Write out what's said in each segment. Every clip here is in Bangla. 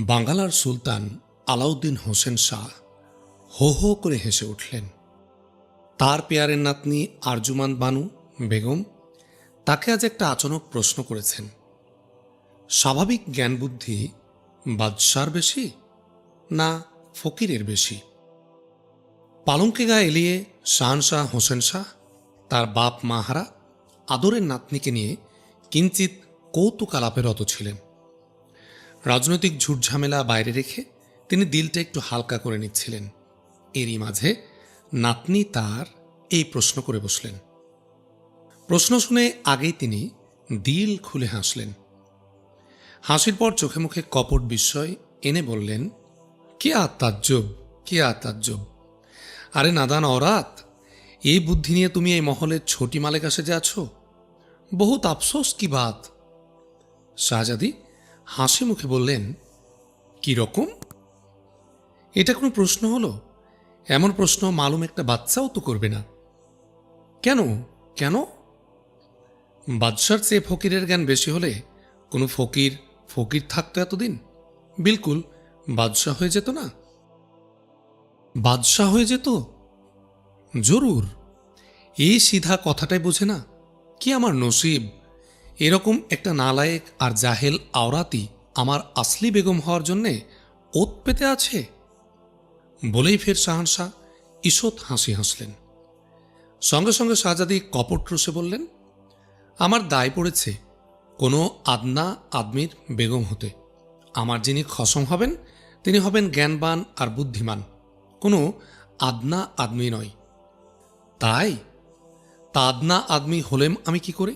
বাংলার সুলতান আলাউদ্দিন হোসেন শাহ হো হো করে হেসে উঠলেন। তার পেয়ারের নাতনি আরজুমান বানু বেগম তাকে আজ একটা আচমক প্রশ্ন করেছেন। স্বাভাবিক জ্ঞান বুদ্ধি বাদশার বেশি না ফকিরের বেশি? পালঙ্কে গায়ে এলিয়ে শাহনশাহ হোসেন শাহ তার বাপ মাহারা আদরের নাতনিকে নিয়ে কিঞ্চিত কৌতুক আলাপে রত ছিলেন। রাজনৈতিক ঝুটঝামেলা বাইরে রেখে তিনি দিলটা একটু হালকা করে নিচ্ছিলেন। এরই মাঝে নাতনি তার এই প্রশ্ন করে বসলেন। প্রশ্ন শুনে আগেই তিনি দিল খুলে হাসলেন। হাসির পর চোখে মুখে কপট বিস্ময় এনে বললেন, কিয়া তাজ্জব, কিয়া তাজ্জব। আরে নাদান औरत, এই বুদ্ধি নিয়ে তুমি এই মহলের ছোটি মালে কাছে যাচ্ছ? বহুত আফসোস কি বাত। শাহজাদি হাসি মুখে বললেন, কি রকম? এটা কোনো প্রশ্ন হলো? এমন প্রশ্ন মালুম একটা বাচ্চাও তো করবে না। কেন কেন? বাদশার চেয়ে ফকিরের জ্ঞান বেশি হলে কোনো ফকির ফকির থাকতো এতদিন? বিলকুল বাদশাহ হয়ে যেত না? বাদশাহ হয়ে যেত জরুর। এই সিধা কথাটাই বোঝে না। কি আমার নসিব, এরকম একটা নালায়েক আর জাহেল আওরাতি আমার আসলি বেগম হওয়ার জন্যে ওত পেতে আছে। বলেই ফের শাহনশাহ ঈষৎ হাসি হাসলেন। সঙ্গে সঙ্গে শাহজাদি কপট রসে বললেন, আমার দায় পড়েছে কোনো আদনা আদমির বেগম হতে। আমার যিনি খসম হবেন তিনি হবেন জ্ঞানবান আর বুদ্ধিমান, কোনো আদনা আদমি নয়। তাই তা আদনা আদমি হলেম আমি কি করে?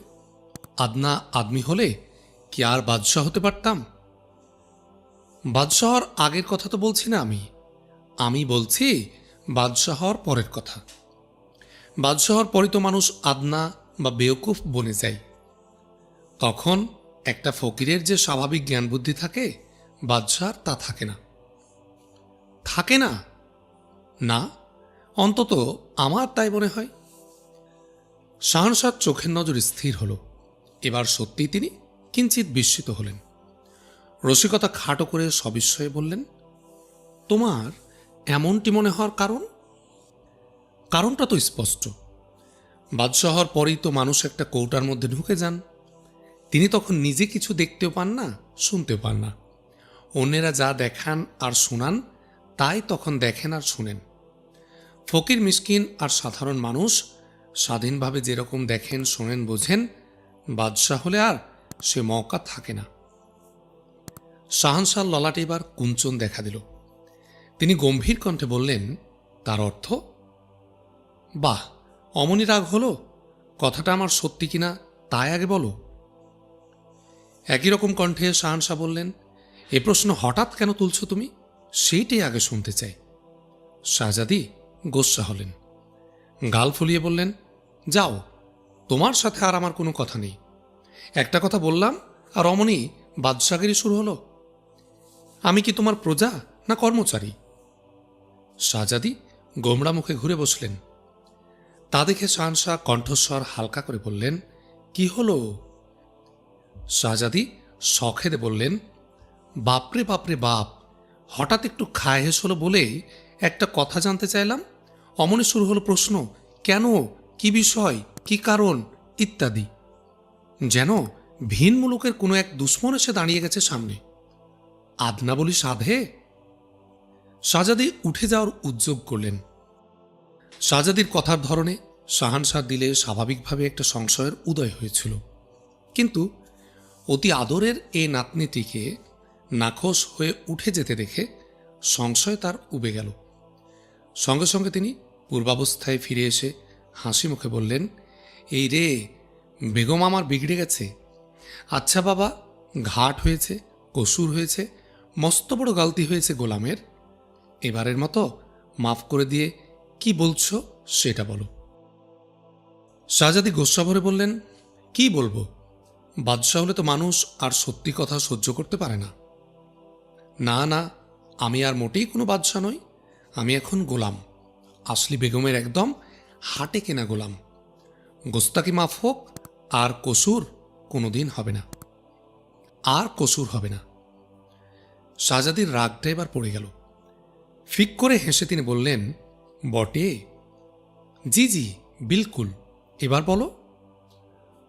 আদনা আদমি হলে কি আর বাদশাহ হতে পারতাম? বাদশাহর আগের কথা তো বলছি না আমি বলছি বাদশাহর পরের কথা। বাদশাহর পরই তো মানুষ আদনা বা বেওকুফ বনে যায়। তখন একটা ফকিরের যে স্বাভাবিক জ্ঞান বুদ্ধি থাকে, বাদশাহর তা থাকে না। থাকে না? না, অন্তত আমার তাই মনে হয়। শাহনশাহর চোখের নজর স্থির হল। এবার সত্যিই তিনি কিঞ্চিত বিস্মিত হলেন। রসিকতা খাটো করে সবিস্ময়ে বললেন, তোমার এমনটি মনে হওয়ার কারণ? কারণটা তো স্পষ্ট। বাদশাহর পরেই তো মানুষ একটা কৌটার মধ্যে ঢুকে যান। তিনি তখন নিজে কিছু দেখতেও পান না, শুনতেও পান না। অন্যেরা যা দেখান আর শোনান তাই তখন দেখেন আর শুনেন। ফকির মিসকিন আর সাধারণ মানুষ স্বাধীনভাবে যেরকম দেখেন শোনেন বোঝেন, বাদশাহ হলে আর সে মৌকা থাকে না। শাহনশাহ ললাটে এবার কুঞ্চন দেখা দিল। তিনি গম্ভীর কণ্ঠে বললেন, তার অর্থ? বাহ, অমনি রাগ হলো? কথাটা আমার সত্যি কিনা তাই আগে বলো। একই রকম কণ্ঠে শাহনশাহ বললেন, এ প্রশ্ন হঠাৎ কেন তুলছ তুমি? সেইটাই আগে শুনতে চাই। শাহজাদি গোস্সা হলেন। গাল ফুলিয়ে বললেন, যাও, তোমার সাথে আর আমার কোনো কথা নেই। একটা কথা বললাম আর অমনি বাদশাগিরি শুরু হলো। আমি কি তোমার প্রজা না কর্মচারী? শাহজাদি গোমড়া মুখে ঘুরে বসলেন। তা দেখে শাহনশাহ কণ্ঠস্বর হালকা করে বললেন, কি হলো? শাহজাদি শখেদে বললেন, বাপরে বাপরে বাপ, হঠাৎ একটু খায় হেস হলো বলে একটা কথা জানতে চাইলাম, অমনি শুরু হলো প্রশ্ন, কেন, কি বিষয়, কি কারণ ইত্যাদি। যেন ভিন মুলুকের কোনো এক দুশ্মন এসে দাঁড়িয়ে গেছে সামনে। আদনা বলি সাধে? শাহজাদি উঠে যাওয়ার উদ্যোগ করলেন। শাহজাদির কথার ধরনে শাহানশাহ দিলে স্বাভাবিকভাবে একটা সংশয়ের উদয় হয়েছিল, কিন্তু অতি আদরের এ নাতনিটিকে নাখোশ হয়ে উঠে যেতে দেখে সংশয় তার উবে গেল। সঙ্গে সঙ্গে তিনি পূর্বাবস্থায় ফিরে এসে হাসি মুখে বললেন, এই রে, বেগম আমার বিগড়ে গেছে। আচ্ছা বাবা, ঘাট হয়েছে, কসুর হয়েছে, মস্ত বড় গালতি হয়েছে গোলামের। এবারের মতো মাফ করে দিয়ে কি বলছো সেটা বলো। শাহজাদি গোস্সা ভরে বললেন, কি বলবো? বাদশাহ হলে তো মানুষ আর সত্যি কথা সহ্য করতে পারে না। না না, আমি আর মোটেই কোনো বাদশাহ নই। আমি এখন গোলাম, আসলি বেগমের একদম হাটে কেনা গোলাম। গোস্তাকি মাফ হোক, আর কসুর কোনোদিন হবে না, আর কসুর হবে না। শাহজাদির রাগটা এবার পড়ে গেল। ফিক করে হেসে তিনি বললেন, বটে? জি জি, বিলকুল। এবার বলো,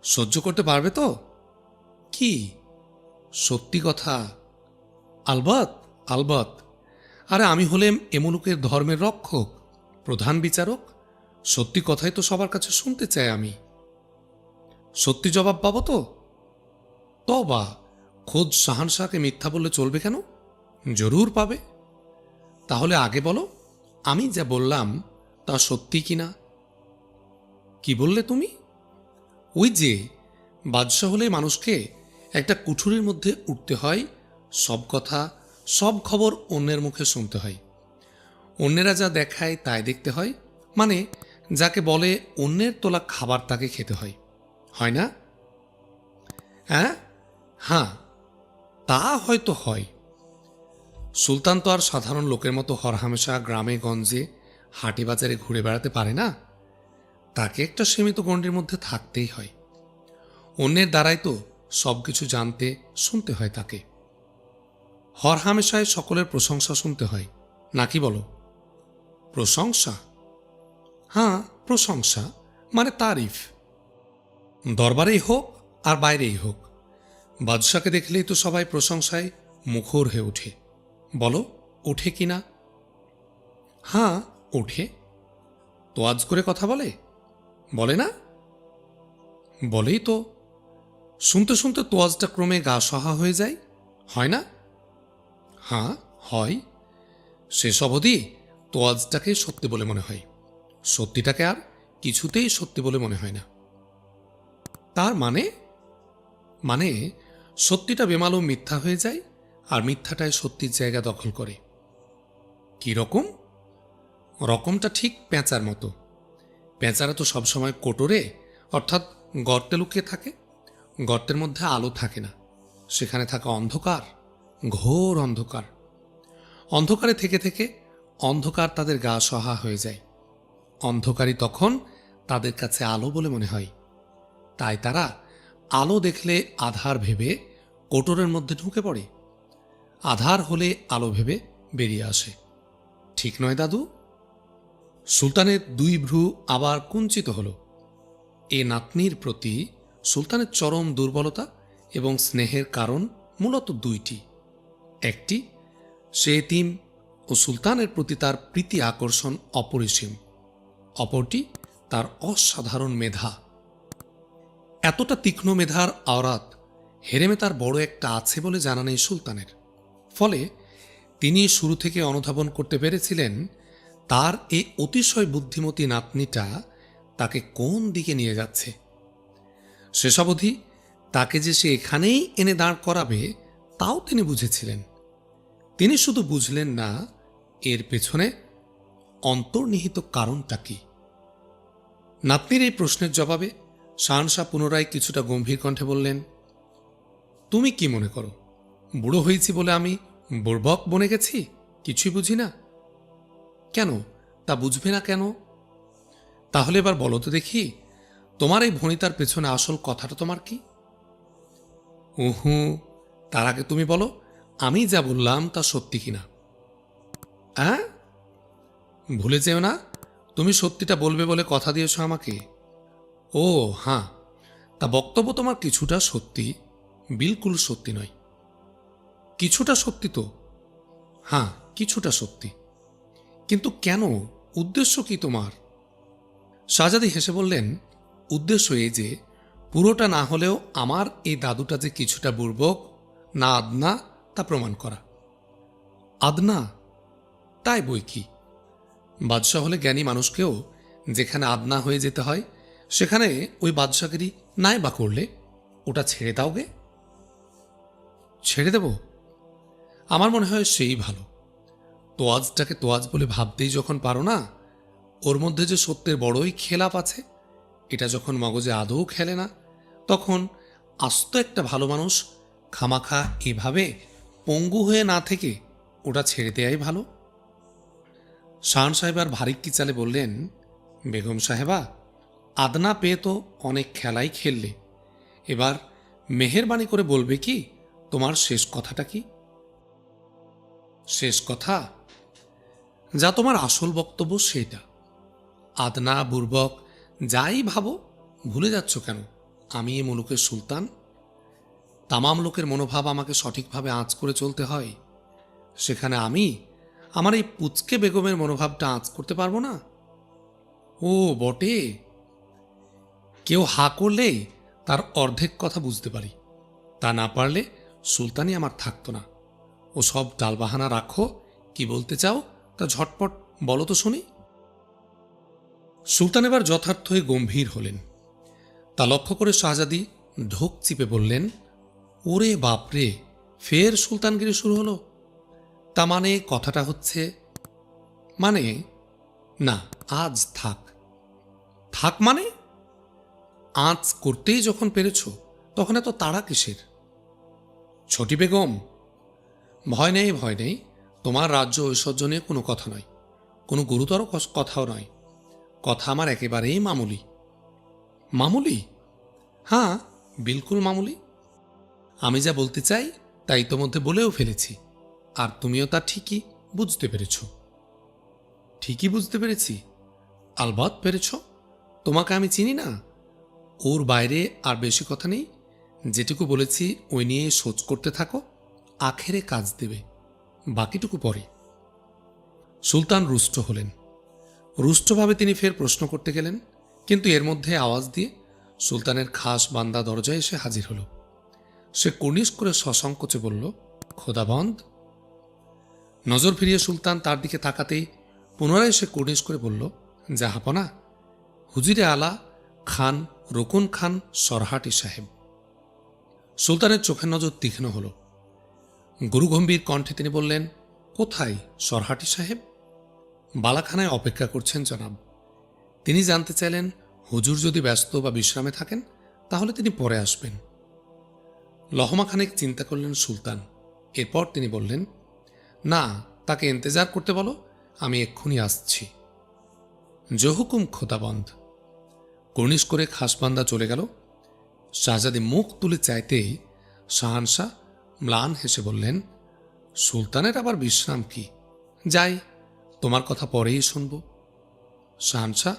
সহ্য করতে পারবে তো? কি, সত্যি কথা? আলবাত আলবাত। আরে আমি হলেম এমুলুকের ধর্মের রক্ষক, প্রধান বিচারক। সত্যি কথাই তো সবার কাছে শুনতে চাই আমি। সত্যি জবাব পাবো তো? তবা, খোদ শাহানশাহকে মিথ্যা বললে চলবে কেন? জরুর পাবে। তাহলে আগে বলো, আমি যা বললাম তা সত্যি কিনা? কি বললে তুমি? ওই যে বাদশাহ হলে মানুষকে একটা কুঠুরির মধ্যে উঠতে হয়, সব কথা সব খবর অন্যের মুখে শুনতে হয়, অন্যেরা যা দেখায় তাই দেখতে হয়, মানে যাকে বলে অন্যের তোলা খাবার তাকে খেতে হয়, হয় না? হ্যাঁ হ্যাঁ, তা হয়তো হয়। সুলতান তো আর সাধারণ লোকের মতো হরহামেশা গ্রামে গঞ্জে হাটে বাজারে ঘুরে বেড়াতে পারে না। তাকে একটা সীমিত গণ্ডির মধ্যে থাকতেই হয়। অন্যের দ্বারাই তো সব কিছু জানতে শুনতে হয় তাকে। হরহামেশায় সকলের প্রশংসা শুনতে হয়, নাকি বলো? প্রশংসা? হ্যাঁ, প্রশংসা মানে তারিফ। দরবারেই হোক আর বাইরেই হোক, বাদশাকে দেখলেই তো সবাই প্রশংসায় মুখর হয়ে ওঠে। বলো, ওঠে কি না? হ্যাঁ, ওঠে। তোয়াজ করে কথা বলে, বলে না? বলেই তো। শুনতে শুনতে তোয়াজটা ক্রমে গা সহা হয়ে যায়, হয় না? হ্যাঁ, হয়। শেষ অবধি তোয়াজটাকে সত্যি বলে মনে হয়, সত্যিটাকে আর কিছুতেই সত্যি বলে মনে হয় না। তার মানে? মানে সত্যিটা বেমালুম মিথ্যা হয়ে যায়, আর মিথ্যাটায় সত্যির জায়গা দখল করে। কি রকম? রকমটা ঠিক পেঁচার মতো। পেঁচারা তো সবসময় কোটরে, অর্থাৎ গর্তে লুকিয়ে থাকে। গর্তের মধ্যে আলো থাকে না, সেখানে থাকে অন্ধকার, ঘোর অন্ধকার। অন্ধকারে থেকে থেকে অন্ধকার তাদের গা সহা হয়ে যায়। অন্ধকারই তখন তাদের কাছে আলো বলে মনে হয়। তাই তারা আলো দেখলে আধার ভেবে কোটরের মধ্যে ঢুকে পড়ে, আধার হলে আলো ভেবে বেরিয়ে আসে। ঠিক নয় দাদু? সুলতানের দুই ভ্রু আবার কুঞ্চিত হল। এ নাতনির প্রতি সুলতানের চরম দুর্বলতা এবং স্নেহের কারণ মূলত দুইটি। একটি, সে এতিম ও সুলতানের প্রতি তার প্রীতি আকর্ষণ অপরিসীম। অপরটি, তার অসাধারণ মেধা। এতটা তীক্ষ্ণ মেধার আওরাত হেরেমে তার বড় একটা আছে বলে জানা নেই সুলতানের। ফলে তিনি শুরু থেকে অনুধাবন করতে পেরেছিলেন তার এই অতিশয় বুদ্ধিমতী নাতনিটা তাকে কোন দিকে নিয়ে যাচ্ছে। শেষ অবধি তাকে যে সে এখানেই এনে দাঁড় করাবে তাও তিনি বুঝেছিলেন। তিনি শুধু বুঝলেন না এর পেছনে অন্তর্নিহিত কারণটা কি। নাতনির এই প্রশ্নের জবাবে শাহানশাহ পুনরায় কিছুটা গম্ভীর কণ্ঠে বললেন, তুমি কি মনে করো বুড়ো হয়েছি বলে আমি বুড়বক বনে গেছি, কিছুই বুঝি না? কেন, তা বুঝবে না কেন? তাহলে এবার বলো তো দেখি, তোমার এই ভণিতার পেছনে আসল কথাটা তোমার কি? উহু, তার আগে তুমি বলো আমি যা বললাম তা সত্যি কিনা। হ্যাঁ, ভুলে যেও না, তুমি সত্যিটা বলবে বলে কথা দিয়েছ আমাকে। ও হ্যাঁ, তা বক্তব্য তোমার কিছুটা সত্যি, বিলকুল সত্যি নয়। কিছুটা সত্যি তো? হ্যাঁ, কিছুটা সত্যি। কিন্তু কেন, উদ্দেশ্য কি তোমার? শাহজাদি হেসে বললেন, উদ্দেশ্য এই যে পুরোটা না হলেও আমার এই দাদুটা যে কিছুটা বুর্বক না আদনা তা প্রমাণ করা। আদনা? তাই বই কি। বাদশাহ হলে জ্ঞানী মানুষকেও যেখানে আদনা হয়ে যেতে হয় সেখানে ওই বাদশাগিরি নাই বা করলে ওটা ছেড়ে দাওগে। ছেড়ে দেব? আমার মনে হয় সেই ভালো। তোয়াজটাকে তোয়াজ বলে ভাবতেই যখন পারো না, ওর মধ্যে যে সত্যের বড়ই খেলাপ আছে এটা যখন মগজে আদৌ খেলে না, তখন আস্ত একটা ভালো মানুষ খামাখা এভাবে পঙ্গু হয়ে না থেকে ওটা ছেড়ে দেয়াই ভালো। শাহান সাহেব আর ভারিক্কি চালে বললেন, বেগম সাহেবা, আদনা পেয়ে তো অনেক খেলাই খেললে, এবার মেহেরবানি করে বলবে কি তোমার শেষ কথাটা কি? শেষ কথা? যা তোমার আসল বক্তব্য সেটা। আদনা বুর্বক যাই ভাবো, ভুলে যাচ্ছ কেন আমি এ মুলুকের সুলতান? তামাম লোকের মনোভাব আমাকে সঠিকভাবে আঁচ করে চলতে হয়। সেখানে আমি আমার এই পুচকে বেগমের মনোভাবটা আঁচ করতে পারবো না? ও বটে। কেউ হা করলে তার অর্ধেক কথা বুঝতে পারি, তা না পারলে সুলতানই আমার থাকতো না। ও সব ডালবাহানা রাখো, কি বলতে চাও তা ঝটপট বলো তো শুনি। সুলতান এবার যথার্থই গম্ভীর হলেন। তা লক্ষ্য করে শাহজাদি ঢোক চিপে বললেন, ওরে বাপরে, ফের সুলতানগিরি শুরু হলো? তা মানে কথাটা হচ্ছে? মানে না, আজ থাক। থাক মানে? আঁচ করতেই যখন পেরেছ তখন এত তাড়া কিসের? ছোটি বেগম, ভয় নেই ভয় নেই, তোমার রাজ্য ঐশ্বর্য নিয়ে কোনো কথা নয়, কোনো গুরুতর কথাও নয়। কথা আমার একেবারেই মামুলি। মামুলি? হ্যাঁ, বিলকুল মামুলি। আমি যা বলতে চাই তা ইতোমধ্যে বলেও ফেলেছি, আর তুমিও তা ঠিকই বুঝতে পেরেছ। ঠিকই বুঝতে পেরেছি? আলবাত পেরেছ। তোমাকে আমি চিনি না? ওর বাইরে আর বেশি কথা নেই। যেটুকু বলেছি ওই নিয়ে সোচ করতে থাকো, আখেরে কাজ দেবে, বাকিটুকু পরে। সুলতান রুষ্ট হলেন। রুষ্টভাবে তিনি ফের প্রশ্ন করতে গেলেন, কিন্তু এর মধ্যে আওয়াজ দিয়ে সুলতানের খাস বান্দা দরজায় এসে হাজির হল। সে কুর্নিশ করে সসংকোচে বলল, খোদাবন্ধ। নজর ফিরিয়ে সুলতান তার দিকে তাকাতেই পুনরায় সে কুর্নিশ করে বলল, জাহাপনা, হুজুরে আলা খান রকুন খান সরহাটি সাহেব। সুলতানের চোখের নজর তীক্ষ্ণ হল। গুরুগম্ভীর কণ্ঠে তিনি বললেন, কোথায় সরহাটি সাহেব? বালাখানায় অপেক্ষা করছেন জনাব। তিনি জানতে চাইলেন, হুজুর যদি ব্যস্ত বা বিশ্রামে থাকেন তাহলে তিনি পরে আসবেন। লহমাখানেক চিন্তা করলেন সুলতান। এরপর তিনি বললেন, না, তাকে ইন্তজার করতে বলো, আমি এক্ষুনি আসছি। জহুকুম খোদাবন্ধ। কর্নিশ করে খাসবান্দা চলে গেল। শাহজাদি মুখ তুলে চাইতেই শাহানশাহ ম্লান হেসে বললেন, সুলতানের আবার বিশ্রাম কি? যাই, তোমার কথা পরেই শুনব। শাহানশাহ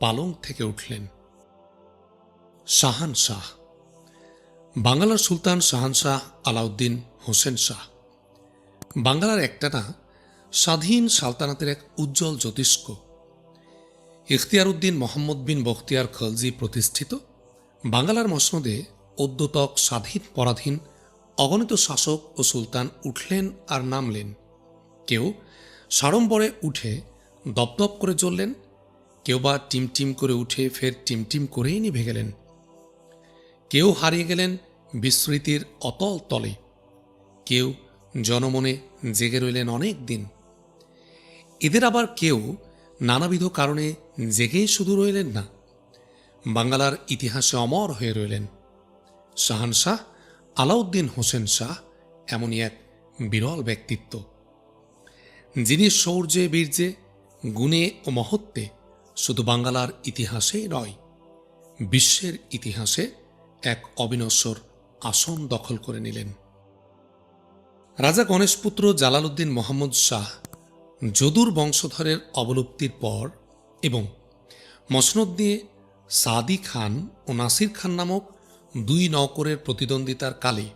পালং থেকে উঠলেন। শাহানশাহ বাংলার সুলতান শাহানশাহ আলাউদ্দিন হোসেন শাহ বাংলার একটানা স্বাধীন সালতানাতের এক উজ্জ্বল জ্যোতিষ্ক। ইখতিয়ার উদ্দিন মোহাম্মদ বিন বখতিয়ার খলজি প্রতিষ্ঠিত বাংলার মসনদে অদ্যতক স্বাধীন পরাধীন অগণিত শাসক ও সুলতান উঠলেন আর নামলেন। কেউ সাড়ম্বরে উঠে দপদপ করে জ্বললেন, কেউ বা টিমটিম করে উঠে ফের টিমটিম করেই নিভে গেলেন। কেউ হারিয়ে গেলেন বিস্মৃতির অতল তলে, কেউ জনমনে জেগে রইলেন অনেক দিন। এদের আবার কেউ নানাবিধ কারণে জেগেই শুধু রইলেন না, বাংলার ইতিহাসে অমর হয়ে রইলেন। শাহানশাহ আলাউদ্দিন হোসেন শাহ এমনই এক বিরল ব্যক্তিত্ব, যিনি শৌর্যে বীর্যে গুণে ও মহত্বে শুধু বাংলার ইতিহাসেই নয়, বিশ্বের ইতিহাসে এক অবিনশ্বর আসন দখল করে নিলেন। রাজা গণেশপুত্র জালালউদ্দিন মোহাম্মদ শাহ যদুর বংশধরের অবলুপ্তির পর এবং মসনদ দিয়ে সাদি খান ও নাসির খান নামক দুই নওকরের প্রতিদ্বন্দ্বিতার কালে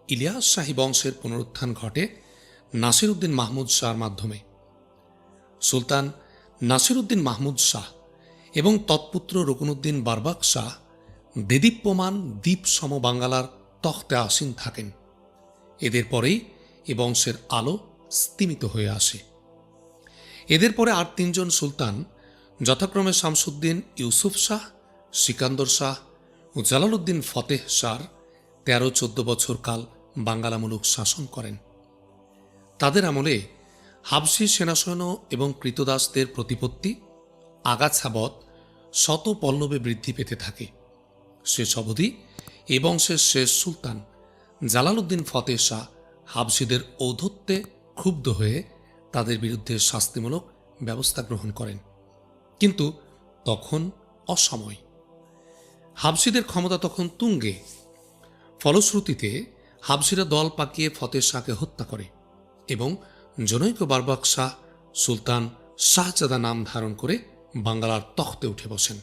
ইলিয়াস শাহী বংশের পুনরুত্থান ঘটে নাসির উদ্দিন মাহমুদ শাহর মাধ্যমে। সুলতান নাসির উদ্দিন মাহমুদ শাহ এবং তৎপুত্র রুকনউদ্দিন বারবাক শাহ দেদীপ্যমান দ্বীপ সম বাঙ্গালার তখতে আসীন থাকেন। এদের পরেই এ বংশের আলো স্তিমিত হয়ে আসে। এদের পরে আর তিনজন সুলতান যথাক্রমে শামসুদ্দিন ইউসুফ শাহ, সিকান্দর শাহ ও জালালউদ্দিন ফতেহ শাহর 13-14 বছর কাল বাঙ্গালামূলক শাসন করেন। তাদের আমলে হাবশি সেনাসৈন্য এবং কৃতদাসদের প্রতিপত্তি আগাছাবৎ শত পল্লবে বৃদ্ধি পেতে থাকে। শেষ অবধি এ বংশের শেষ সুলতান জালালউদ্দিন ফতেহ শাহ হাবশিদের ঔদ্ধত্যে ক্ষুব্ধ হয়ে তাদের বিরুদ্ধে শাস্তিমূলক ব্যবস্থা গ্রহণ করেন, কিন্তু তখন অসময়। হাবশিদের ক্ষমতা তখন তুঙ্গে। ফলশ্রুতিতে হাবশিরা দল পাকিয়ে ফতেহ শাহকে হত্যা করে এবং জনৈক বারবাক শাহ সুলতান শাহজাদা নাম ধারণ করে বাংলার তখতে উঠে বসেন।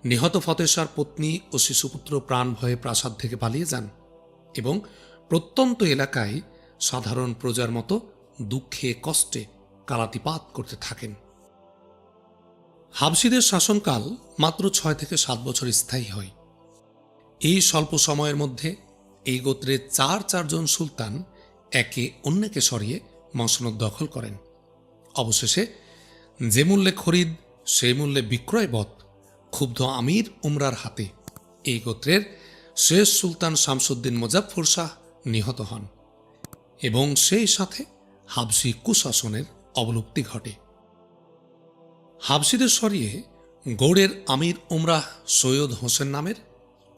নিহত ফতেহ শাহর পত্নী ও শিশুপুত্র প্রাণ ভয়ে প্রাসাদ থেকে পালিয়ে যান এবং প্রত্যন্ত এলাকায় সাধারণ প্রজার মতো দুঃখে কষ্টে কালাতিপাত করতে থাকেন। হাবশিদের শাসনকাল মাত্র 6 থেকে 7 বছর স্থায়ী হয়। এই স্বল্প সময়ের মধ্যে এই গোত্রের চারজন সুলতান একে অন্যকে সরিয়ে মসনদ দখল করেন। অবশেষে যে মূল্যে খরিদ সেই মূল্যে বিক্রয়বৎ ক্ষুব্ধ আমির উমরার হাতে এই গোত্রের শেষ সুলতান শামসুদ্দিন মুজাফফর শাহ নিহত হন এবং সেই সাথে হাবশি কুশাসনের অবলুপ্তি ঘটে। হাবশিদের সরিয়ে গৌড়ের আমির উমরাহ সৈয়দ হোসেন নামের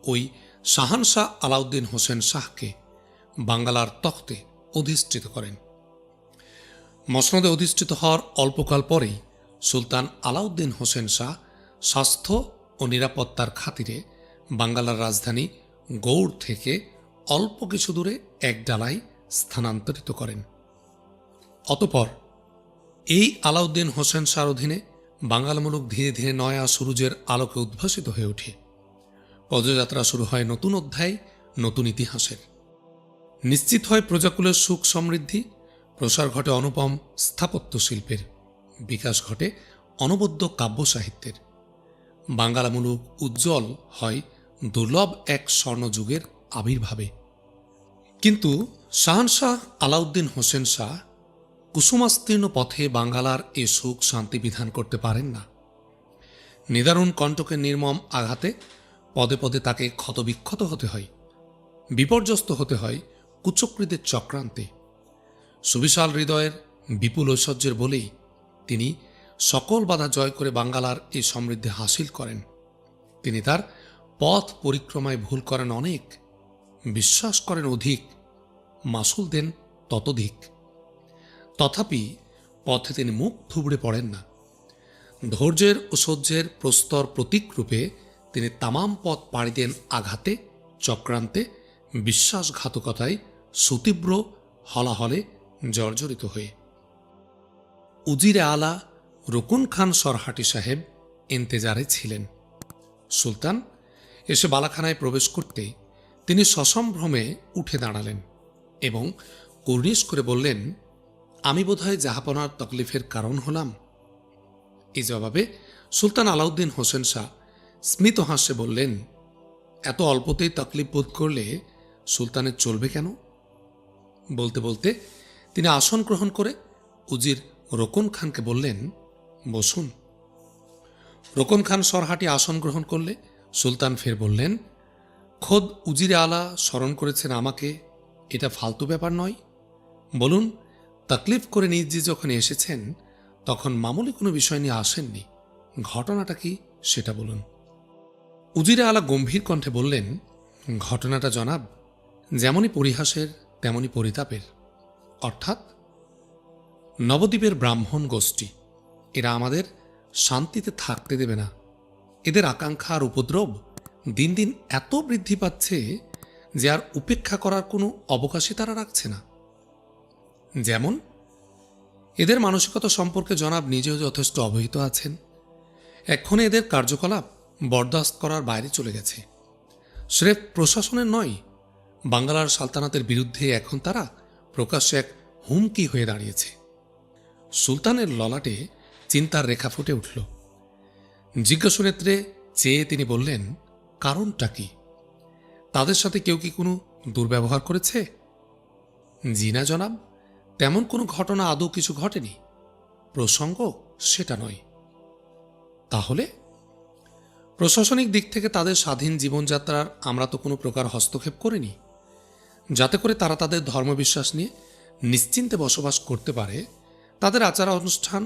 ওই শাহানশাহ আলাউদ্দিন হোসেন শাহকে বাংলার তখতে অধিষ্ঠিত করেন। মসনদে অধিষ্ঠিত হওয়ার অল্পকাল পরেই সুলতান আলাউদ্দিন হোসেন শাহ স্বাস্থ্য ও নিরাপত্তার খাতিরে বাংলার রাজধানী গৌড় থেকে অল্প কিছু দূরে এক ডালায় স্থানান্তরিত করেন। অতঃপর এই আলাউদ্দিন হোসেন শাহর অধীনে বাঙাল মুলুক ধীরে ধীরে নয়া সুরুজের আলোকে উদ্ভাসিত হয়ে ওঠে। পদযাত্রা শুরু হয় নতুন অধ্যায়, নতুন ইতিহাসের। নিশ্চিত হয় প্রজাকুলের সুখ সমৃদ্ধি, প্রসার ঘটে অনুপম স্থাপত্য শিল্পের, বিকাশ ঘটে অনবদ্য কাব্য সাহিত্যের। বাংলা মুলুক উজ্জ্বল হয় দুর্লভ এক স্বর্ণযুগের আবির্ভাবে। কিন্তু শাহানশাহ আলাউদ্দিন হোসেন শাহ কুসুমাস্তীর্ণ পথে বাঙ্গালার এ সুখ শান্তি বিধান করতে পারেন না। নিদারুণ কণ্টকের নির্মম আঘাতে পদে পদে তাকে ক্ষতবিক্ষত হতে হয়, বিপর্যস্ত হতে হয় কুচক্রীদের চক্রান্তে। সুবিশাল হৃদয়ের বিপুল ঐশ্বর্যের বলেই তিনি সকল বাধা জয় করে বাঙ্গালার এই সমৃদ্ধি হাসিল করেন। তিনি তার পথ পরিক্রমায় ভুল করেন অনেক, বিশ্বাস করেন অধিক, মাসুল দেন ততোধিক। তথাপি পথে তিনি মুখ থুবড়ে পড়েন না। ধৈর্যের ও সহ্যের প্রস্তর প্রতীকরূপে তিনি তামাম পথ পাড়ি দেন আঘাতে, চক্রান্তে, বিশ্বাসঘাতকতায়, সুতীব্র হলাহলে জর্জরিত হয়ে। উজিরে আলা রুকুন খান সরহাটি সাহেব ইন্তেজারে ছিলেন। সুলতান এসে বালাখানায় প্রবেশ করতে তিনি সসম্ভ্রমে উঠে দাঁড়ালেন এবং কুর্নিশ করে বললেন, আমি বোধহয় জাহাপনার তকলিফের কারণ হলাম। এই জবাবে সুলতান আলাউদ্দিন হোসেন শাহ স্মিত হাস্যে বললেন, এত অল্পতেই তকলিফ বোধ করলে সুলতানের চলবে কেন? বলতে বলতে তিনি আসন গ্রহণ করে উজির রোকন খানকে বললেন, বসুন। রোকন খান সরহাটি আসন গ্রহণ করলে সুলতান ফের বললেন, খোদ উজিরে আলা স্মরণ করেছেন আমাকে, এটা ফালতু ব্যাপার নয়। বলুন, তকলিফ করে নিজে যখন এসেছেন তখন মামুলি কোনো বিষয় নিয়ে আসেননি, ঘটনাটা কি সেটা বলুন। উজিরে আলা গম্ভীর কণ্ঠে বললেন, ঘটনাটা জনাব যেমনই পরিহাসের তেমনই পরিতাপের। অর্থাৎ নবদ্বীপের ব্রাহ্মণ গোষ্ঠী, এরা আমাদের শান্তিতে থাকতে দেবে না। এদের আকাঙ্ক্ষা আর উপদ্রব দিন দিন এত বৃদ্ধি পাচ্ছে যে আর উপেক্ষা করার কোনো অবকাশই তারা রাখছে না। যেমন এদের মানসিকতা সম্পর্কে জনাব নিজেও যথেষ্ট অবহিত আছেন। এক্ষণে এদের কার্যকলাপ বরদাস্ত করার বাইরে চলে গেছে। স্রেফ প্রশাসনের নয়, বাংলার সালতানাতের বিরুদ্ধে এখন তারা প্রকাশ্যে এক হুমকি হয়ে দাঁড়িয়েছে। সুলতানের ললাটে চিন্তার রেখা ফুটে উঠল। জিজ্ঞাসুনেত্রে চেয়ে তিনি বললেন, কারণটা কি? তাদের সাথে কেউ কি কোনো দুর্ব্যবহার করেছে? জি না জনাব, তেমন কোনো ঘটনা আদৌ কিছু ঘটেনি। প্রসঙ্গ সেটা নয়। তাহলে প্রশাসনিক দিক থেকে তাদের স্বাধীন জীবনযাত্রার আমরা তো কোনো প্রকার হস্তক্ষেপ করিনি, যাতে করে তারা তাদের ধর্মবিশ্বাস নিয়ে নিশ্চিন্তে বসবাস করতে পারে। তাদের আচার অনুষ্ঠান,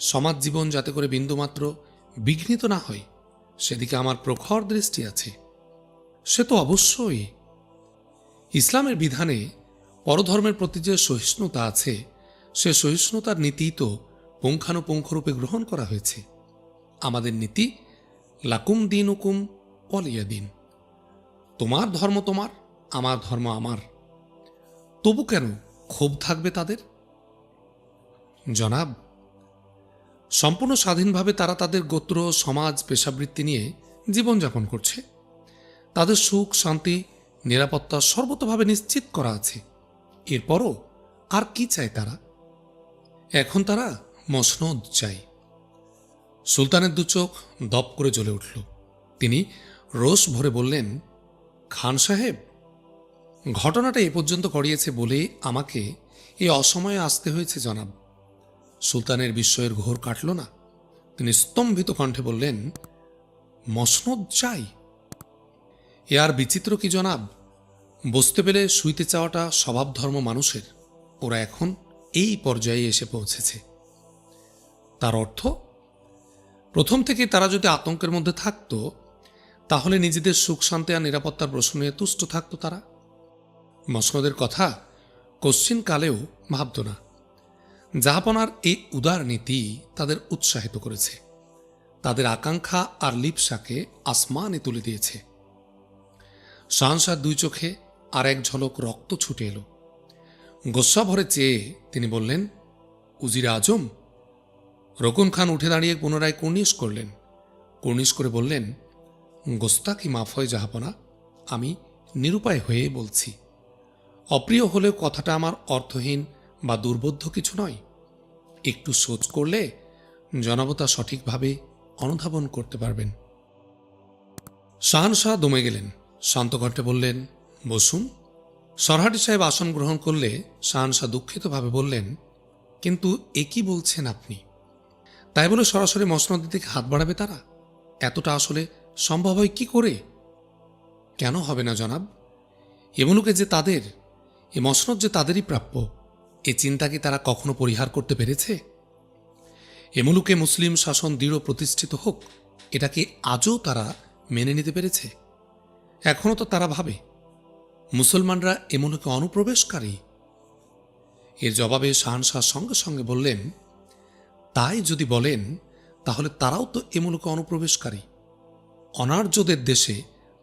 সমাজ জীবন যাতে করে বিন্দুমাত্র বিঘ্নিত না হয়, সেদিকে আমার প্রখর দৃষ্টি আছে। সে তো অবশ্যই। ইসলামের বিধানে পরধর্মের প্রতি যে সহিষ্ণুতা আছে, সে সহিষ্ণুতার নীতি তো পুঙ্খানুপুঙ্খরূপে গ্রহণ করা হয়েছে। আমাদের নীতি লাকুম দিন হুকুম ওয়ালিয়া দিন, তোমার ধর্ম তোমার, আমার ধর্ম আমার। তবু কেন ক্ষোভ থাকবে তাদের? জনাব, সম্পূর্ণ স্বাধীনভাবে তারা তাদের গোত্র, সমাজ, পেশাবৃত্তি নিয়ে জীবনযাপন করছে। তাদের সুখ, শান্তি, নিরাপত্তা সর্বতোভাবে নিশ্চিত করা আছে। এরপরও আর কি চায় তারা? এখন তারা মসনদ চাই। সুলতানের দু চোখ দপ করে জ্বলে উঠল। তিনি রোষ ভরে বললেন, খান সাহেব, ঘটনাটা এ পর্যন্ত গড়িয়েছে বলেই আমাকে এই অসময়ে আসতে হয়েছে জনাব। সুলতানের বিস্ময়ের ঘোর কাটল না। তিনি স্তম্ভিত কণ্ঠে বললেন, মসনদ চাই? এ আর বিচিত্র কি জনাব? বসতে পেলে শুইতে চাওয়াটা স্বভাব ধর্ম মানুষের। ওরা এখন এই পর্যায়ে এসে পৌঁছেছে। তার অর্থ, প্রথম থেকে তারা যদি আতঙ্কের মধ্যে থাকত, তাহলে নিজেদের সুখ শান্তি আর নিরাপত্তার প্রশ্ন নিয়ে তুষ্ট থাকত তারা। মসনদের কথা কশ্চিন কালেও ভাবত না। জাহাপনার এই উদার নীতি তাদের উৎসাহিত করেছে, তাদের আকাঙ্ক্ষা আর লিপসাকে আসমানে তুলে দিয়েছে। শাহনশাহর দুই চোখে আর এক ঝলক রক্ত ছুটে এলো। গোস্বা ভরে চেয়ে তিনি বললেন, উজিরে আজম। রকুন খান উঠে দাঁড়িয়ে পুনরায় কুর্নিশ করলেন। কুর্নিশ করে বললেন, গোস্তাকি মাফ হয় জাহাপনা, আমি নিরুপায় হয়ে বলছি। অপ্রিয় হলেও কথাটা আমার অর্থহীন বা দুর্বোধ্য কিছু নয়। একটু সোচ করলে জনবতা সঠিকভাবে অনুধাবন করতে পারবেন। শাহনশাহ দমে গেলেন। শান্ত কণ্ঠে বললেন, বসুন। সরহাটি সাহেব আসন গ্রহণ করলে শাহনশাহ দুঃখিতভাবে বললেন, কিন্তু এ কি বলছেন আপনি? তাই বলে সরাসরি মসনদের দিকে হাত বাড়াবে তারা? এতটা আসলে সম্ভব হয় কি করে? কেন হবে না জনাব? এ মুলুকে যে তাদের, এ মসনদ যে তাদেরই প্রাপ্য, এ চিন্তা কি তারা কখনো পরিহার করতে পেরেছে? এ মুলুকে মুসলিম শাসন দৃঢ় প্রতিষ্ঠিত হোক, এটা কি আজও তারা মেনে নিতে পেরেছে? এখনও তো তারা ভাবে মুসলমানরা এ মুলুকে অনুপ্রবেশকারী। এর জবাবে শাহনশাহ সঙ্গে সঙ্গে বললেন, তাই যদি বলেন তাহলে তারাও তো এ মুলুকে অনুপ্রবেশকারী। অনার্যদের দেশে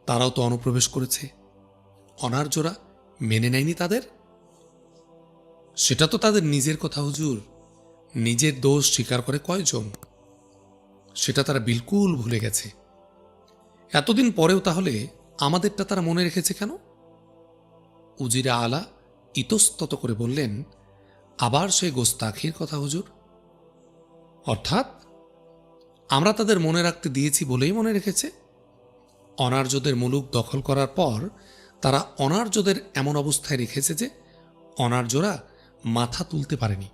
তারাও তো অনুপ্রবেশ করেছে। অনার্যরা মেনে নেয়নি তাদের? সেটা তো তাদের নিজের কথা হুজুর। নিজের দোষ স্বীকার করে কয়জন? সেটা তারা বিলকুল ভুলে গেছে। এতদিন পরেও তাহলে আমাদেরটা তারা মনে রেখেছে কেন? উজিরে আলা ইতস্তত করে বললেন, আবার সেই গোস্তাখির কথা হুজুর। অর্থাৎ আমরা তাদের মনে রাখতে দিয়েছি বলেই মনে রেখেছে। অনার্যদের মুলুক দখল করার পর তারা অনার্যদের এমন অবস্থায় রেখেছে যে অনার্যরা মাথা তুলতে পারেনি।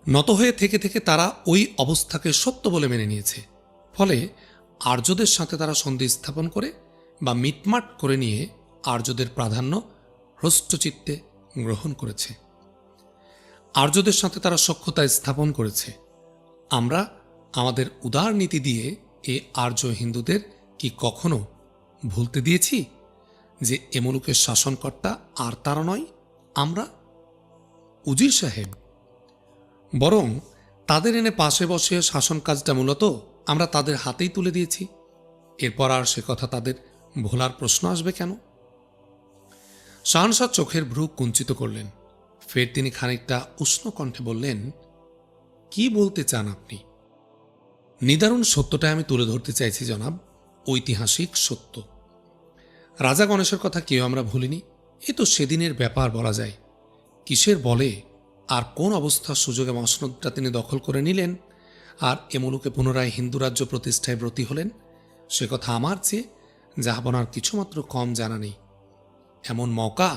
নত হয়ে থেকে থেকে তারা ওই অবস্থাকে সত্য বলে মেনে নিয়েছে। ফলে আর্যদের সাথে তারা সন্ধি স্থাপন করে বা মিটমাট করে নিয়ে আর্যদের প্রাধান্য হ্রষ্টচিত্তে গ্রহণ করেছে। আর্যদের সাথে তারা সখ্যতা স্থাপন করেছে। আমরা আমাদের উদার নীতি দিয়ে এ আর্য হিন্দুদের কি কখনো ভুলতে দিয়েছি যে এ মুলুকের শাসনকর্তা আর তারা নয়, আমরা? উজির সাহেব, বরং তাদের এনে পাশে বসে শাসন কাজটা মূলত আমরা তাদের হাতেই তুলে দিয়েছি। এরপর আর সে কথা তাদের ভোলার প্রশ্ন আসবে কেন? শাহনশাহ চোখের ভ্রু কুঞ্চিত করলেন। ফের তিনি খানিকটা উষ্ণ কণ্ঠে বললেন, কি বলতে চান আপনি? নিদারুণ সত্যটা আমি তুলে ধরতে চাইছি জনাব, ঐতিহাসিক সত্য। রাজা গণেশের কথা কেউ আমরা ভুলিনি। এ তো সেদিনের ব্যাপার বলা যায়। কিসের বলে আর কোন অবস্থার সুযোগে মসনদটা তিনি দখল করে নিলেন আর এ মুলুকে পুনরায় হিন্দু রাজ্য প্রতিষ্ঠায় ব্রতী হলেন, সে কথা আমার চেয়ে জাহাপনার কিছুমাত্র কম জানা নেই। এমন মওকা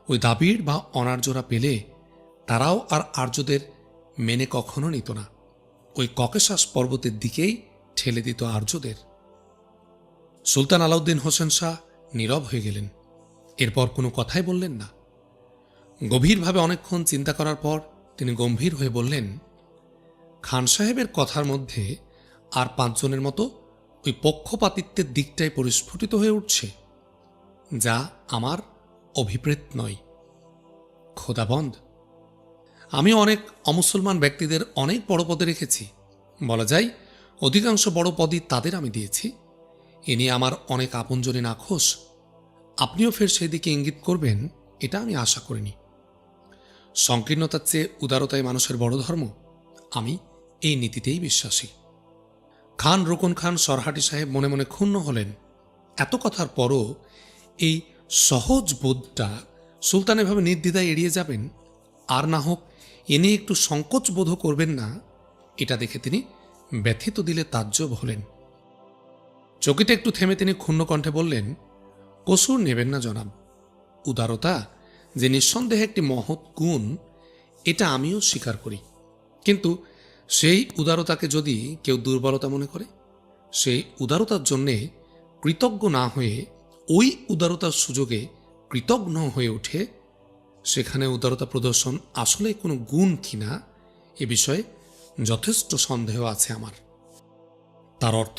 ওই দাবিড় বা অনার্যরা পেলে তারাও আর আর্যদের মেনে কখনো নিত না। ওই ককেশাস পর্বতের দিকেই ঠেলে দিত আর্যদের। সুলতান আলাউদ্দিন হোসেন শাহ নীরব হয়ে গেলেন। এরপর কোনো কথাই বললেন না। গভীরভাবে অনেকক্ষণ চিন্তা করার পর তিনি গম্ভীর হয়ে বললেন, খান সাহেবের কথার মধ্যে আর পাঁচজনের মতো ওই পক্ষপাতিত্বের দিকটাই পরিস্ফুটিত হয়ে উঠছে, যা আমার অভিপ্রেত নয়। খোদাবন্ধ, আমি অনেক অমুসলমান ব্যক্তিদের অনেক বড় পদে রেখেছি। বলা যায় অধিকাংশ বড় পদই তাদের আমি দিয়েছি। এ নিয়ে আমার অনেক আপনজনে নাখোশ। আপনিও ফের সেই দিকে ইঙ্গিত করবেন এটা আমি আশা করিনি। সংকীর্ণতার চেয়ে উদারতাই মানুষের বড় ধর্ম। আমি এই নীতিতেই বিশ্বাসী। খান রোকন খান সরহাটি সাহেব মনে মনে ক্ষুণ্ণ হলেন। এত কথার পরও এই সহজ বোধটা সুলতান এভাবে নির্দ্বিধায় এড়িয়ে যাবেন, আর না হোক এ নিয়ে একটু সংকোচ বোধও করবেন না, এটা দেখে তিনি ব্যথিত দিলে তাজ্জব হলেন। চকিতে একটু থেমে তিনি ক্ষুণ্ণ কণ্ঠে বললেন, কসুর নেবেন না জনাব। উদারতা যে নিঃসন্দেহে একটি মহৎ গুণ, এটা আমিও স্বীকার করি। কিন্তু সেই উদারতাকে যদি কেউ দুর্বলতা মনে করে, সেই উদারতার জন্যে কৃতজ্ঞ না হয়ে ওই উদারতার সুযোগে কৃতজ্ঞ হয়ে ওঠে, সেখানে উদারতা প্রদর্শন আসলে কোনো গুণ কিনা এ বিষয়ে যথেষ্ট সন্দেহ আছে আমার। তার অর্থ,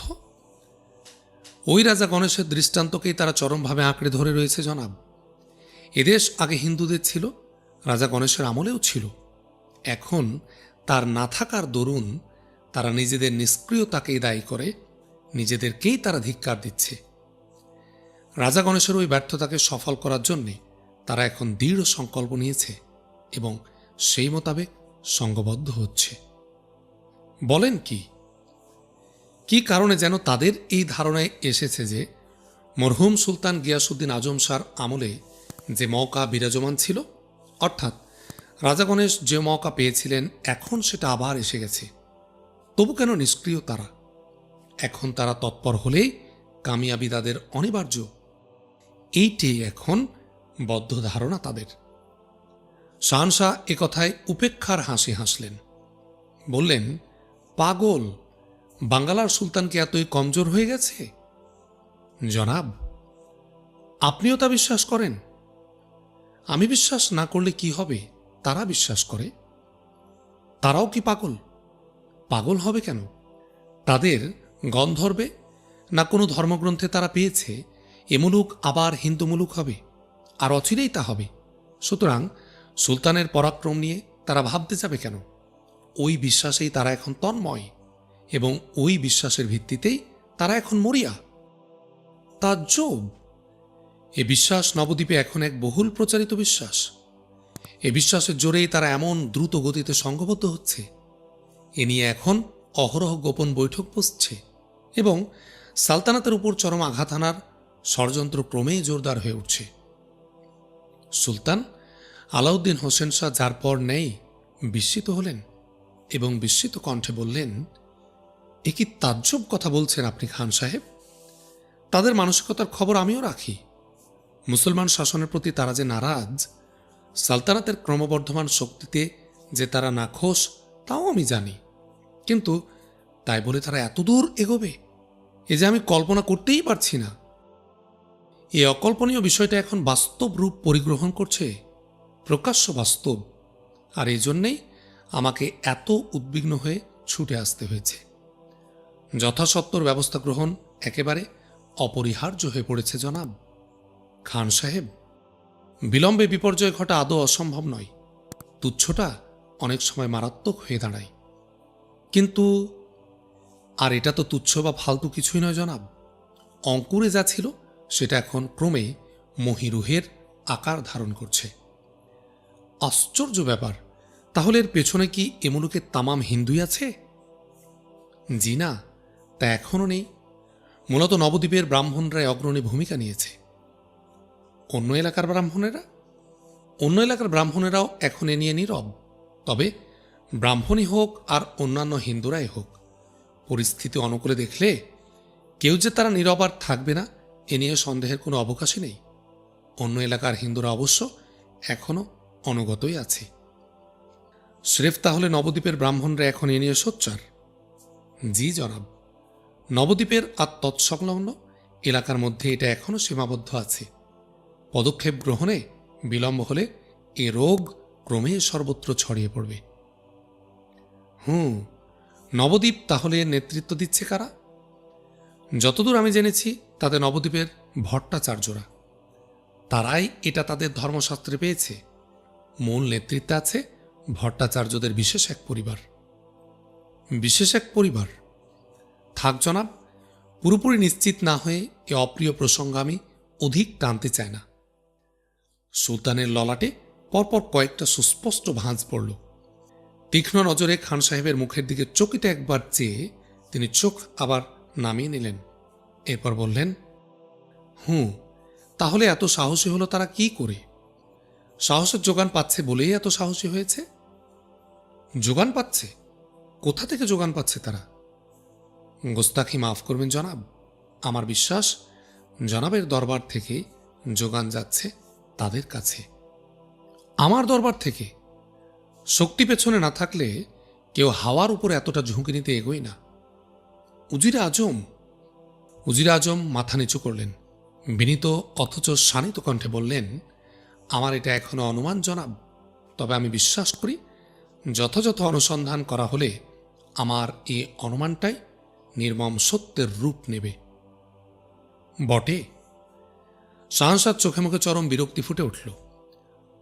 ওই রাজা গণেশের দৃষ্টান্তকেই তারা চরমভাবে আঁকড়ে ধরে রয়েছে জনাব। এদেশ আগে হিন্দুদের ছিল, রাজা গণেশের আমলেও ছিল। এখন তার না থাকার দরুন তারা নিজেদের নিষ্ক্রিয়তাকেই দায়ী করে, নিজেদেরকেই তারা ধিক্কার দিচ্ছে। রাজা গণেশের ওই ব্যর্থতাকে সফল করার জন্যে তারা এখন দৃঢ় সংকল্প নিয়েছে এবং সেই মোতাবেক সঙ্গবদ্ধ হচ্ছে। বলেন কি কারণে যেন তাদের এই ধারণায় এসেছে যে মরহুম সুলতান গিয়াসউদ্দিন আজম শাহর আমলে যে মওকা বিরাজমান ছিল, অর্থাৎ রাজা গণেশ যে মওকা পেয়েছিলেন, এখন সেটা আবার এসে গেছে। তবু কেন নিষ্ক্রিয় তারা? এখন তারা তৎপর হলেই কামিয়াবি তাদের অনিবার্য। এইটাই এখন বদ্ধ ধারণা তাদের। শাহনশাহ এ কথায় উপেক্ষার হাসি হাসলেন, বললেন, পাগল, বাঙ্গালার সুলতান কি এতই কমজোর হয়ে গেছে? জনাব, আপনিও তা বিশ্বাস করেন? আমি বিশ্বাস না করলে কি হবে, তারা বিশ্বাস করে। তারাও কি পাগল? পাগল হবে কেন? তাদের গন্ধর্বে না কোনো ধর্মগ্রন্থে তারা পেয়েছে এ মুলুক আবার হিন্দু মুলুক হবে, আর অচিরেই তা হবে। সুতরাং সুলতানের পরাক্রম নিয়ে তারা ভাবতে যাবে কেন? ওই বিশ্বাসেই তারা এখন তন্ময় এবং ওই বিশ্বাসের ভিত্তিতেই তারা এখন মরিয়া। তাজ্জব! এ বিশ্বাস নবদ্বীপে এখন এক বহুল প্রচারিত বিশ্বাস। এ বিশ্বাসের জোরেই তারা এমন দ্রুত গতিতে সংঘবদ্ধ হচ্ছে। এ নিয়ে এখন অহরহ গোপন বৈঠক বসছে এবং সালতানাতের উপর চরম আঘাত হানার ষড়যন্ত্র ক্রমেই জোরদার হয়ে উঠছে। সুলতান আলাউদ্দিন হোসেন শাহ যার পর নেই বিস্মিত হলেন এবং বিস্মিত কণ্ঠে বললেন, এ কি তাজ্জব কথা বলছেন আপনি খান সাহেব? তাদের মানসিকতার খবর আমিও রাখি। মুসলমান শাসনের প্রতি তারা যে নারাজ, সালতানাতের ক্রমবর্ধমান শক্তিতে যে তারা নাখোশ, তাও আমি জানি। কিন্তু তাই বলে তারা এতদূর এগোবে, এ যে আমি কল্পনা করতেই পারছি না। এই অকল্পনীয় বিষয়টা এখন বাস্তব রূপ পরিগ্রহণ করছে, প্রকাশ্য বাস্তব। আর এই জন্যেই আমাকে এত উদ্বিগ্ন হয়ে ছুটে আসতে হয়েছে। যথাসত্ত্বর ব্যবস্থা গ্রহণ একেবারে অপরিহার্য হয়ে পড়েছে জনাব। খান সাহেব, বিলম্বে বিপর্যয় ঘটা আদৌ অসম্ভব নয়। তুচ্ছটা অনেক সময় মারাত্মক হয়ে দাঁড়ায়। কিন্তু আর এটা তো তুচ্ছ বা ফালতু কিছুই নয় জনাব। অঙ্কুরে যা ছিল সেটা এখন ক্রমে মহিরুহের আকার ধারণ করছে। আশ্চর্য ব্যাপার! তাহলে এর পেছনে কি এ মুলুকে তামাম হিন্দুই আছে? জি না, তা এখনও নেই। মূলত নবদ্বীপের ব্রাহ্মণরাই অগ্রণী ভূমিকা নিয়েছে। অন্য এলাকার ব্রাহ্মণেরাও এখন এ নিয়ে নীরব। তবে ব্রাহ্মণই হোক আর অন্যান্য হিন্দুরাই হোক, পরিস্থিতি অনুকূলে দেখলে কেউ যে তারা নীরব আর থাকবে না, এ নিয়ে সন্দেহের কোনো অবকাশই নেই। অন্য এলাকার হিন্দুরা অবশ্য এখনও অনুগতই আছে। স্রেফ তাহলে নবদ্বীপের ব্রাহ্মণরা এখন এ নিয়ে সোচ্চার? জি জনাব, নবদ্বীপের আর তৎসংলগ্ন এলাকার মধ্যে এটা এখনও সীমাবদ্ধ আছে। পদক্ষেপ গ্রহণে বিলম্ব হলে এ রোগ ক্রমে সর্বত্র ছড়িয়ে পড়বে। নবদ্বীপ তাহলে নেতৃত্ব দিচ্ছে কারা? যতদূর আমি জেনেছি তাতে নবদ্বীপের ভট্টাচার্যরা। তারাই এটা তাদের ধর্মশাস্ত্রে পেয়েছে। মূল নেতৃত্বে আছে ভট্টাচার্যদের বিশেষ এক পরিবার। থাক জনাব, পুরোপুরি নিশ্চিত না হয়ে এ অপ্রিয় প্রসঙ্গ আমি অধিক টানতে চাই না। সুলতানের ললাটে পরপর কয়েকটা সুস্পষ্ট ভাঁজ পড়ল। তীক্ষ্ণ নজরে খান সাহেবের মুখের দিকে চকিতে একবার চেয়ে তিনি চোখ আবার নামিয়ে নিলেন। এরপর বললেন, তাহলে এত সাহসী হলো তারা কি করে? সাহসের যোগান পাচ্ছে বলেই এত সাহসী হয়েছে। যোগান পাচ্ছে? কোথা থেকে যোগান পাচ্ছে তারা? গোস্তাখি মাফ করবেন জনাব, আমার বিশ্বাস জনাবের দরবার থেকে যোগান যাচ্ছে তাদের কাছে। আমার দরবার থেকে? শক্তি পেছনে না থাকলে কেউ হাওয়ার উপর এতটা ঝুঁকি নিতে এগোয় না। উজিরে আজম মাথা নিচু করলেন। বিনীত অথচ শানিত কণ্ঠে বললেন, আমার এটা এখনো অনুমান জনাব, তবে আমি বিশ্বাস করি যথাযথ অনুসন্ধান করা হলে আমার এই অনুমানটাই নির্মম সত্যের রূপ নেবে। বটে। শাহনশাহর চোখে মুখে চরম বিরক্তি ফুটে উঠল।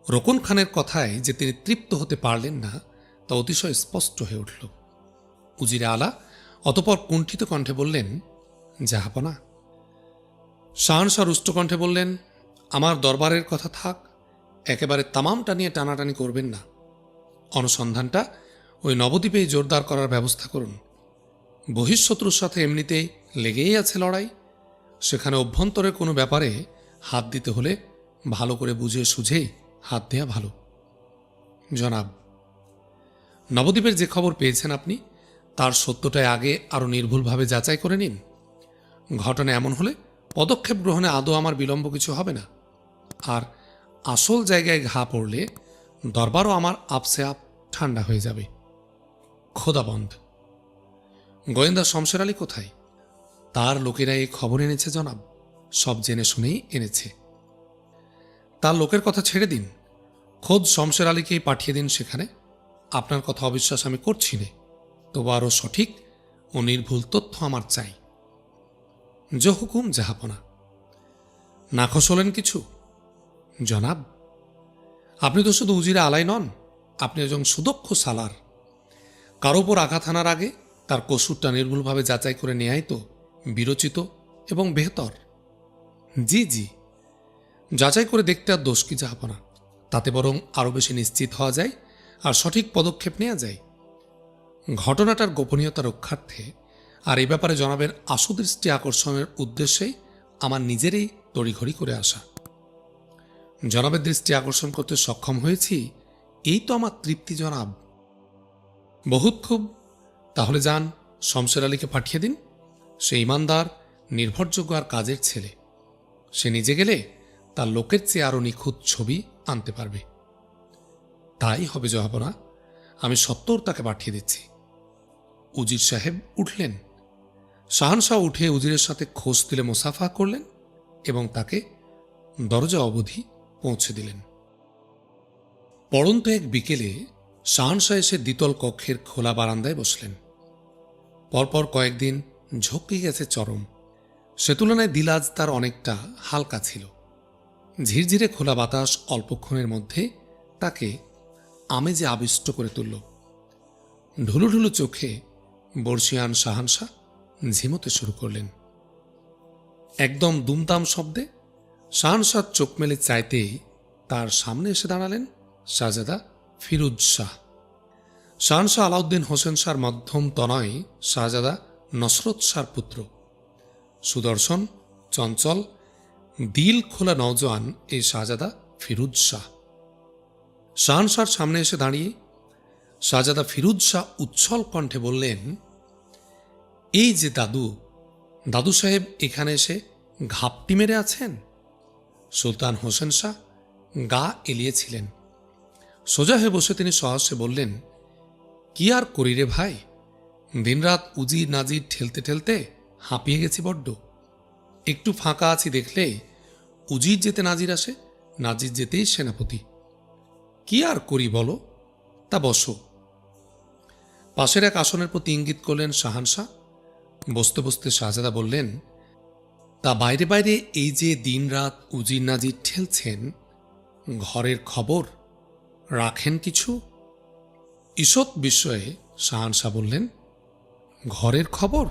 রোকন খানের কথায় যে তিনি তৃপ্ত হতে পারলেন না তা অতিশয় স্পষ্ট হয়ে উঠল। উজিরে আলা অতপর কুণ্ঠিত কণ্ঠে বললেন, জাহাপনা। শাহনশাহ রুষ্ট কণ্ঠে বললেন, আমার দরবারের কথা থাক, একেবারে তামামটা নিয়ে টানাটানি করবেন না। অনুসন্ধানটা ওই নবদ্বীপেই জোরদার করার ব্যবস্থা করুন। বহিঃশত্রুর সাথে এমনিতেই লেগেই আছে লড়াই, সেখানে অভ্যন্তরের কোনো ব্যাপারে হাত দিতে হলে ভালো করে বুঝে সুঝেই হাত দেয়া ভালো। জনাব, নবদ্বীপের যে খবর পেয়েছেন আপনি, তার সত্যটাই আগে আরও নির্ভুলভাবে যাচাই করে নিন। ঘটনা এমন হলে পদক্ষেপ গ্রহণে আদৌ আমার বিলম্ব কিছু হবে না। আর আসল জায়গায় ঘা পড়লে দরবারও আমার আপসে আপ ঠান্ডা হয়ে যাবে। খোদাবন্ধ, গোয়েন্দা শমশের আলী কোথায়? তার লোকেরা এই খবর এনেছে জনাব, সব জেনে শুনেই এনেছে। তার লোকের কথা ছেড়ে দিন, খোদ শমশের আলীকেই পাঠিয়ে দিন সেখানে। আপনার কথা অবিশ্বাস আমি করছি না, তবু আরও সঠিক ও নির্ভুল তথ্য আমার চাই। যে হুকুম জাহাপনা। নাখোশ হলেন কিছু? জনাব, আপনি তো শুধু উজিরে আলাই নন, আপনি একজন সুদক্ষ সালার। কারো উপর আঘাত হানার আগে তার কসুরটা নির্ভুলভাবে যাচাই করে নেয়াই তো বিরচিত এবং বেহতর। জি, যাচাই করে দেখতে আর দোষ কি জাহাপনা, তাতে বরং আরও বেশি নিশ্চিত হওয়া যায় আর সঠিক পদক্ষেপ নেওয়া যায়। ঘটনাটার গোপনীয়তা রক্ষার্থে আর এই ব্যাপারে জনাবের আশুদৃষ্টি আকর্ষণের উদ্দেশ্যেই আমার নিজেরই তড়িঘড়ি করে আসা। জনাবের দৃষ্টি আকর্ষণ করতে সক্ষম হয়েছি, এই তো আমার তৃপ্তি জনাব। বহুত খুব, তাহলে যান শমশের আলীকে পাঠিয়ে দিন। সে ইমানদার, নির্ভরযোগ্য আর কাজের ছেলে। সে নিজে গেলে তার লোকের চেয়ে আরও নিখুঁত ছবি আনতে পারবে। তাই হবে জাহাপনা, আমি সত্তর তাকে পাঠিয়ে দিচ্ছি। উজির সাহেব উঠলেন। শাহনশাহ উঠে উজিরের সাথে খোঁজ দিলে মোসাফা করলেন এবং তাকে দরজা অবধি পৌঁছে দিলেন। পড়ন্ত এক বিকেলে শাহনশাহ এসে দ্বিতল কক্ষের খোলা বারান্দায় বসলেন। পরপর কয়েকদিন ঝক্কি গেছে চরম, সে তুলনায় দিল আজ তার অনেকটা হালকা ছিল। ঝিরঝিরে খোলা বাতাস অল্পক্ষণের মধ্যে তাকে আমেজে আবিষ্ট করে তুলল। ঢুলুঢুলু চোখে বর্ষিয়ান শাহনশাহ ঝিমোতে শুরু করলেন। একদম দুমদাম শব্দে শাহনশাহ চোখ মেলে চাইতেই তার সামনে এসে দাঁড়ালেন শাহজাদা ফিরুজ শাহ। শাহনশাহ আলাউদ্দিন হোসেন শাহর মধ্যম তনয় শাহজাদা নসরত শাহর পুত্র। সুদর্শন, চঞ্চল, দিল খোলা নওজোয়ান এই শাহজাদা ফিরুজ শাহ। শাহনশাহর সামনে এসে দাঁড়িয়ে শাহজাদা ফিরুজ শাহ উচ্ছল কণ্ঠে বললেন, এই যে দাদু সাহেব এখানে এসে ঘাপটি মেরে আছেন। সুলতান হোসেন শাহ গা এলিয়েছিলেন। সোজা হয়ে বসে তিনি সহসে বললেন, কি আর করি রে ভাই, দিনরাত উজির নাজির ঠেলতে ঠেলতে হাঁপিয়ে গেছি বড্ড। একটু ফাঁকা আছি দেখলেই উজির যেতে নাজির আসে, নাজির যেতেই সেনাপতি। কি আর করি বলো, তা বসো। পাশের এক আসনের প্রতি ইঙ্গিত করলেন শাহনশাহ। বসতে বসতে শাহজাদা বললেন, তা বাইরে বাইরে এই যে দিনরাত উজির নাজির ঠেলছেন, ঘরের খবর রাখেন কিছু? ঈষৎ বিস্ময়ে শাহনশাহ বললেন, ঘরের খবর?